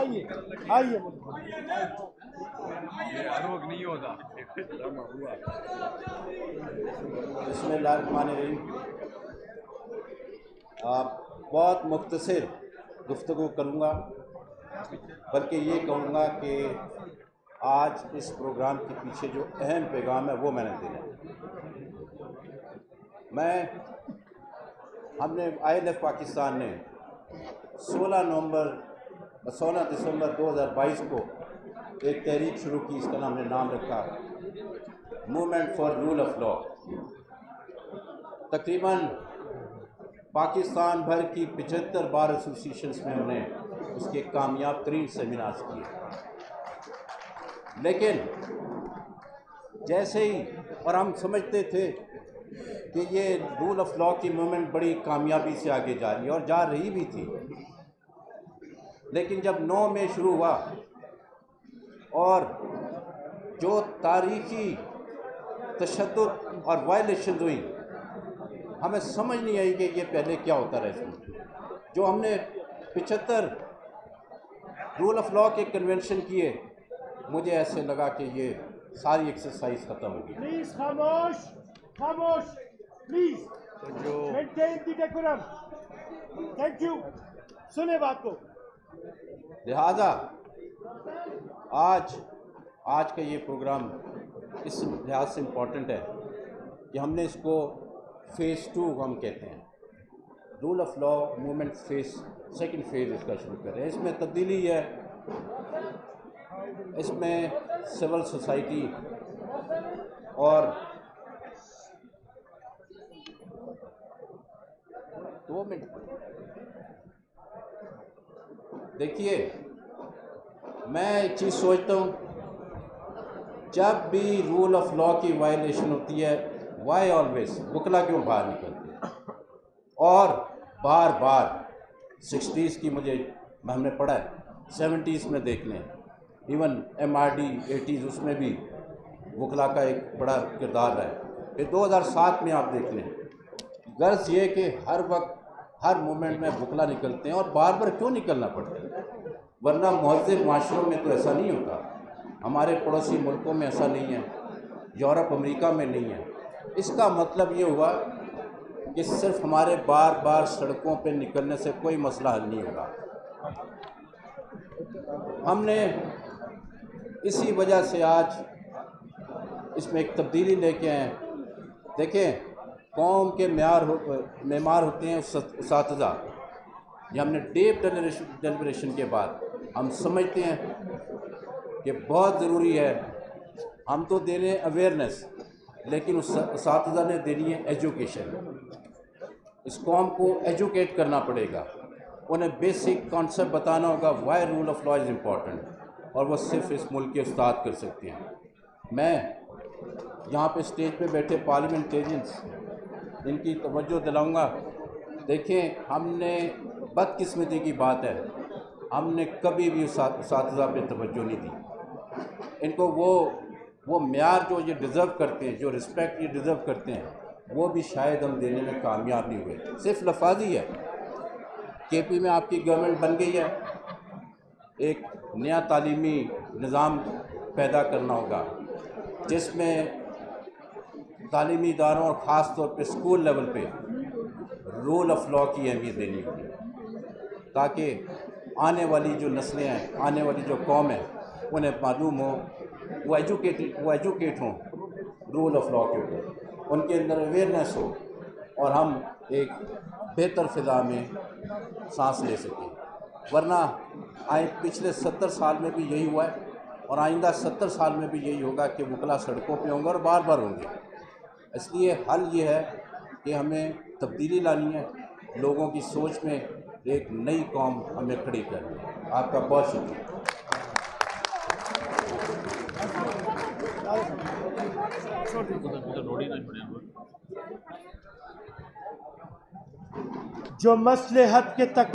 आइए आइए। ये आरोप नहीं होता। बिस्मिल्लाहिर्रहमानिर्रहीम। बहुत मुख्तसर गुफ्तगू करूँगा, बल्कि ये कहूँगा कि आज इस प्रोग्राम के पीछे जो अहम पैगाम है वो मैंने देना है। हमने INF पाकिस्तान ने 16 दिसंबर 2022 को एक तहरीक शुरू की। इसका हमने नाम रखा movement for rule of law. तकरीबन पाकिस्तान भर की 75 बार एसोसिएशंस में हमने उसके कामयाब तरीन सेमिनार्स किए, लेकिन जैसे ही और हम समझते थे कि ये रूल ऑफ लॉ की मूवमेंट बड़ी कामयाबी से आगे जा रही है और जा रही भी थी, लेकिन जब 9 में शुरू हुआ और जो तारीखी तशद्दुद और वायलेशन हुई, हमें समझ नहीं आई कि ये पहले क्या होता रहा। इसमें जो हमने 75 रूल ऑफ लॉ के कन्वेंशन किए, मुझे ऐसे लगा कि ये सारी एक्सरसाइज ख़त्म होगी। प्लीज खामोश खामोश, please maintain the decorum. Thank you, सुने बात को। लिहाजा आज का ये प्रोग्राम इस लिहाज से इम्पोर्टेंट है कि हमने इसको फेज़ 2 हम कहते हैं, rule of law movement second phase इसका शुरू कर रहे हैं। इसमें तब्दीली है, इसमें सिविल सोसाइटी और 2 मिनट देखिए, मैं एक चीज़ सोचता हूँ, जब भी रूल ऑफ लॉ की वायलेशन होती है, वाई ऑलवेज वकला क्यों बाहर निकलते हैं और बार बार 60s की हमने पढ़ा है, 70s में देख लें, इवन MRD 80s उसमें भी वकला का एक बड़ा किरदार रहा है। फिर 2007 में आप देख लें। गर्ज ये कि हर वक्त हर मोमेंट में वकला निकलते हैं और बार बार क्यों निकलना पड़ता है, वरना मुहज़्ज़ब माशरों में तो ऐसा नहीं होता। हमारे पड़ोसी मुल्कों में ऐसा नहीं है, यूरोप अमेरिका में नहीं है। इसका मतलब ये हुआ कि सिर्फ हमारे बार बार सड़कों पे निकलने से कोई मसला हल नहीं होगा। हमने इसी वजह से आज इसमें एक तब्दीली लेके आए। देखें, कौम के मेमार होते हैं उस्ताज़ा। ये हमने डीप डेलिब्रेशन के बाद हम समझते हैं कि बहुत ज़रूरी है। हम तो दे रहे हैं अवेयरनेस, लेकिन उस उस्ताज़ा ने देनी है एजुकेशन। इस कौम को एजुकेट करना पड़ेगा, उन्हें बेसिक कॉन्सेप्ट बताना होगा why rule of law is important, और वो सिर्फ इस मुल्क के उस्ताद कर सकते हैं। मैं यहाँ पे स्टेज पे बैठे पार्लियामेंटेरियंस, इनकी तवज्जो दिलाऊंगा। देखें, हमने बदकिस्मती की बात है, हमने कभी भी उस्ताज़ा पे तवज्जो नहीं दी। इनको वो म्यार जो ये डिज़र्व करते हैं, जो रिस्पेक्ट ये डिज़र्व करते हैं, वो भी शायद हम देने में कामयाब नहीं हुए। सिर्फ लफाजी है। KP में आपकी गवर्नमेंट बन गई है, एक नया तालीमी निज़ाम पैदा करना होगा जिसमें तालीमी इदारों और ख़ास तौर पे स्कूल लेवल पे रूल ऑफ लॉ की अहमियत देनी होगी, ताकि आने वाली जो नस्लें हैं, आने वाली जो कौम है, उन्हें मालूम हो, वो एजुकेट हों रूल ऑफ लॉ के ऊपर, उनके अंदर अवेयरनेस हो और हम एक बेहतर फ़िज़ा में सांस ले सकें। वरना पिछले 70 साल में भी यही हुआ है और आइंदा 70 साल में भी यही होगा कि वकला सड़कों पे होंगे और बार बार होंगे। इसलिए हल ये है कि हमें तब्दीली लानी है, लोगों की सोच में एक नई कौम हमें खड़ी करनी है। आपका बहुत शुक्रिया। जो मसले हद के तक